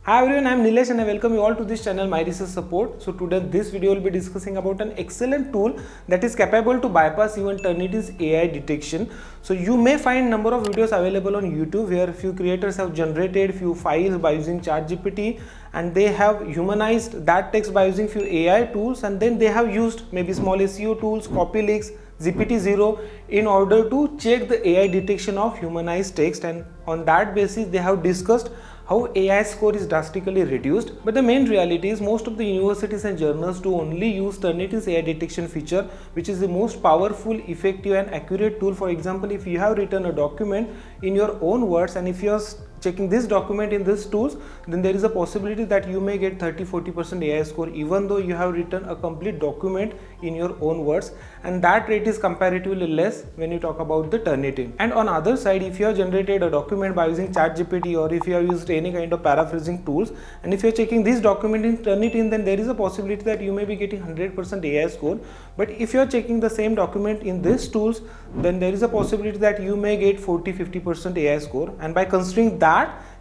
Hi everyone, I am Nilesh and I welcome you all to this channel My Research Support. So today this video will be discussing about an excellent tool that is capable to bypass even Turnitin's AI detection. So you may find number of videos available on YouTube where few creators have generated few files by using ChatGPT and they have humanized that text by using few AI tools, and then they have used maybe small SEO tools, Copyleaks, GPT-0 in order to check the AI detection of humanized text, and on that basis they have discussed how AI score is drastically reduced. But the main reality is most of the universities and journals do only use Turnitin's AI detection feature, which is the most powerful, effective and accurate tool. For example, if you have written a document in your own words and if you are checking this document in these tools, then there is a possibility that you may get 30-40% AI score even though you have written a complete document in your own words, and that rate is comparatively less when you talk about the Turnitin. And on other side, if you have generated a document by using ChatGPT or if you have used any kind of paraphrasing tools, and if you are checking this document in Turnitin, then there is a possibility that you may be getting 100% AI score. But if you are checking the same document in these tools, then there is a possibility that you may get 40-50% AI score. And by considering that,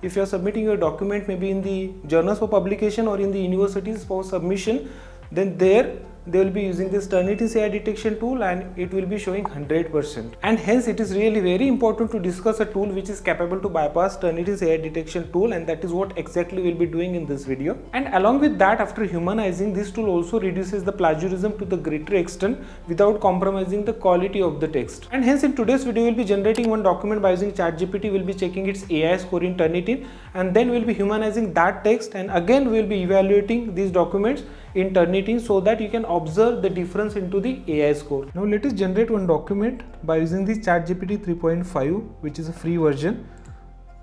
if you are submitting your document maybe in the journals for publication or in the universities for submission, then they will be using this Turnitin's AI detection tool and it will be showing 100%. And hence it is really very important to discuss a tool which is capable to bypass Turnitin's AI detection tool, and that is what exactly we'll be doing in this video. And along with that, after humanizing, this tool also reduces the plagiarism to the greater extent without compromising the quality of the text. And hence in today's video we'll be generating one document by using ChatGPT, we'll be checking its AI score in Turnitin, and then we'll be humanizing that text, and again we'll be evaluating these documents in Turnitin so that you can observe the difference into the AI score. Now let us generate one document by using this ChatGPT 3.5, which is a free version.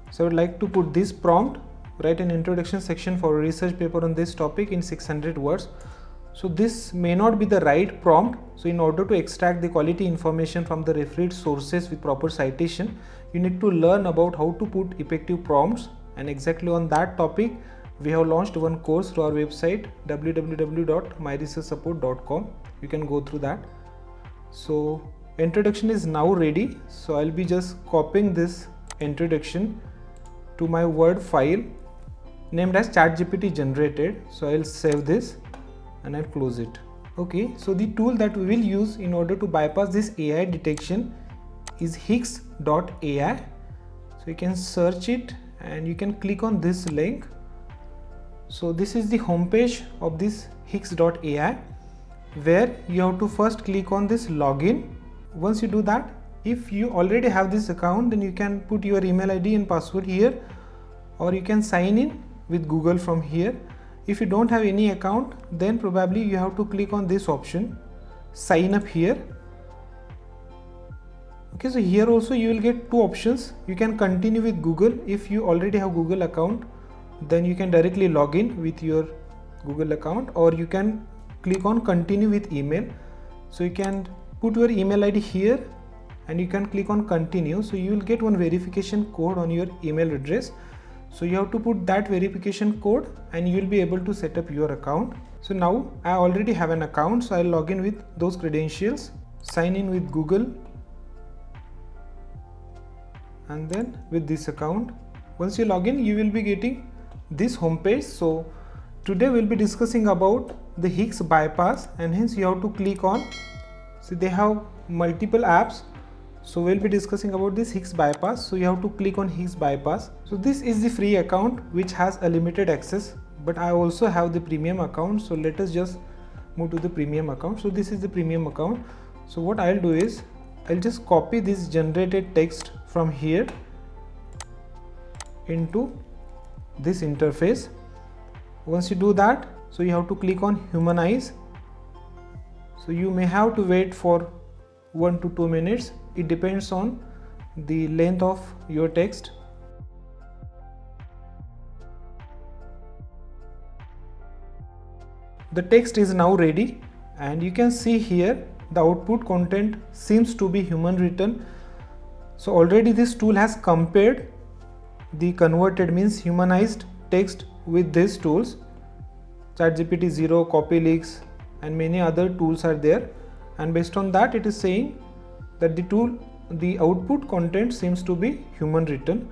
So I would like to put this prompt, write an introduction section for a research paper on this topic in 600 words. So this may not be the right prompt. So in order to extract the quality information from the referred sources with proper citation, you need to learn about how to put effective prompts, and exactly on that topic we have launched one course through our website www.myresearchsupport.com. You can go through that. So introduction is now ready. So I'll be just copying this introduction to my Word file named as ChatGPT generated. So I'll save this and I'll close it. Okay, so the tool that we will use in order to bypass this AI detection is Hix.ai. So you can search it and you can click on this link. So this is the homepage of this Hix.ai, where you have to first click on this login. Once you do that, if you already have this account, then you can put your email ID and password here, or you can sign in with Google from here. If you don't have any account, then probably you have to click on this option, sign up here. Okay, so here also you will get two options. You can continue with Google. If you already have Google account, then you can directly log in with your Google account, or you can click on continue with email. So you can put your email ID here and you can click on continue. So you will get one verification code on your email address. So you have to put that verification code and you will be able to set up your account. So now I already have an account, so I'll log in with those credentials, sign in with Google and then with this account. Once you log in, you will be getting this homepage. So today we'll be discussing about the Hix bypass, and hence you have to click on, so they have multiple apps, so we'll be discussing about this Hix bypass. So you have to click on Hix bypass. So this is the free account which has a limited access, but I also have the premium account. So let us just move to the premium account. So this is the premium account. So what I'll do is I'll just copy this generated text from here into this interface. Once you do that, so you have to click on humanize. So you may have to wait for 1 to 2 minutes. It depends on the length of your text. The text is now ready, and you can see here the output content seems to be human written. So already this tool has compared the converted, means humanized text with these tools. ChatGPT-0, Copyleaks and many other tools are there, and based on that it is saying that the output content seems to be human written.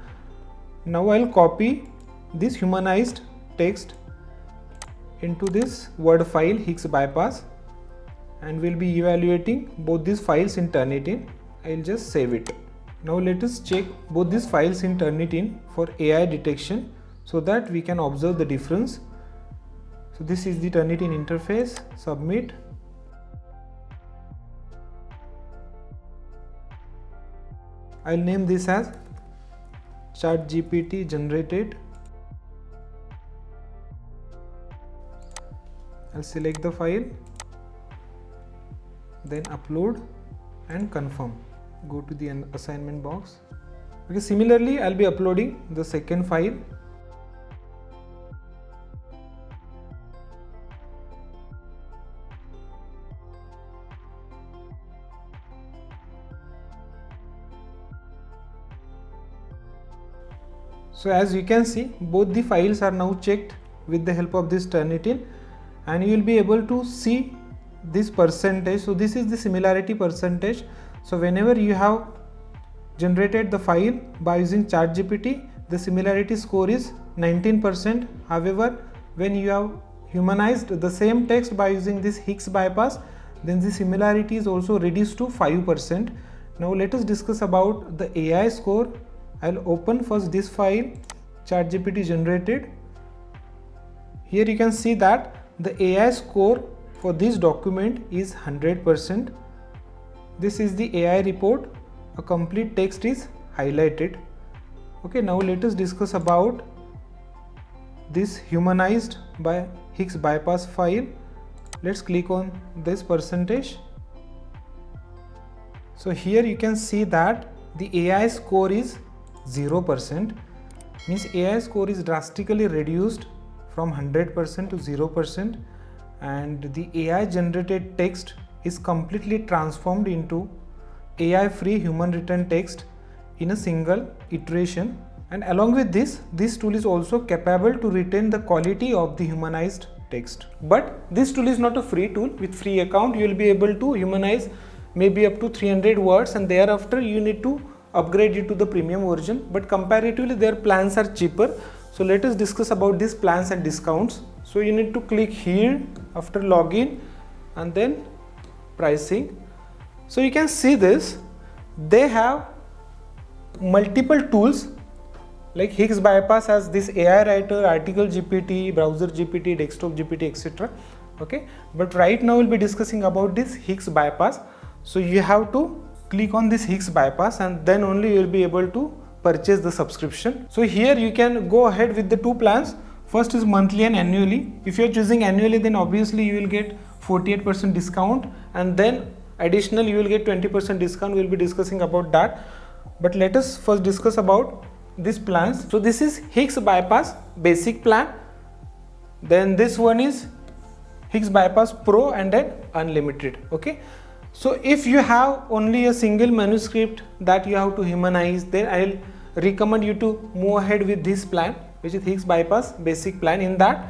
Now I'll copy this humanized text into this Word file Higgs bypass, and we'll be evaluating both these files in Turnitin. I'll just save it. Now let us check both these files in Turnitin for AI detection so that we can observe the difference. So this is the Turnitin interface. Submit. I'll name this as ChatGPT generated. I'll select the file, then upload and confirm. Go to the assignment box. Okay, similarly I'll be uploading the second file. So as you can see, both the files are now checked with the help of this Turnitin, and you will be able to see this percentage. So this is the similarity percentage. So whenever you have generated the file by using ChatGPT, the similarity score is 19%. However, when you have humanized the same text by using this Higgs bypass, then the similarity is also reduced to 5%. Now let us discuss about the AI score. I'll open first this file, ChatGPT generated. Here you can see that the AI score for this document is 100%. This is the AI report. A complete text is highlighted. Okay, now let us discuss about this humanized by Higgs bypass file. Let's click on this percentage. So here you can see that the AI score is 0%. Means AI score is drastically reduced from 100% to 0%, and the AI generated text is completely transformed into AI free human written text in a single iteration. And along with this tool is also capable to retain the quality of the humanized text. But this tool is not a free tool. With free account you will be able to humanize maybe up to 300 words, and thereafter you need to upgrade it to the premium version, but comparatively their plans are cheaper. So let us discuss about these plans and discounts. So you need to click here after login and then pricing. So you can see this, they have multiple tools like Higgs bypass has this AI writer, article GPT, browser GPT, desktop GPT, etc. Okay, but right now we'll be discussing about this Higgs bypass. So you have to click on this Higgs bypass and then only you will be able to purchase the subscription. So here you can go ahead with the two plans. First is monthly and annually. If you are choosing annually, then obviously you will get 48% discount, and then additional you will get 20% discount. We will be discussing about that. But let us first discuss about these plans. So this is Higgs bypass basic plan. Then this one is Higgs bypass pro and then unlimited. Okay. So if you have only a single manuscript that you have to humanize, then I'll recommend you to move ahead with this plan, which is Higgs bypass basic plan. In that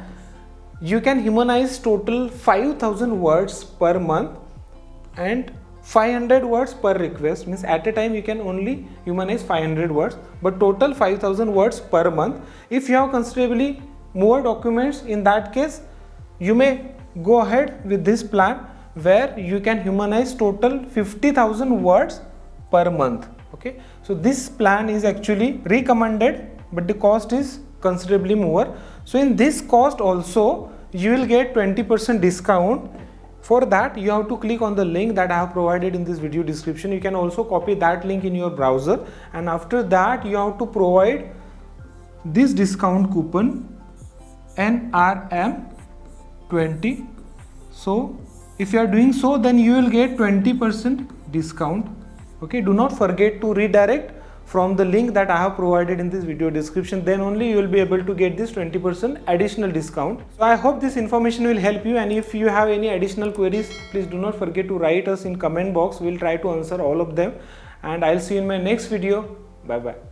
you can humanize total 5,000 words per month and 500 words per request. Means at a time you can only humanize 500 words, but total 5,000 words per month. If you have considerably more documents, in that case you may go ahead with this plan where you can humanize total 50,000 words per month. Okay, so this plan is actually recommended, but the cost is considerably more. So in this cost also you will get 20% discount. For that you have to click on the link that I have provided in this video description. You can also copy that link in your browser, and after that you have to provide this discount coupon NRM20. So if you are doing so, then you will get 20% discount. Okay, do not forget to redirect from the link that I have provided in this video description, then only you will be able to get this 20% additional discount. So I hope this information will help you, and if you have any additional queries, please do not forget to write us in comment box. We will try to answer all of them, and I'll see you in my next video. Bye bye.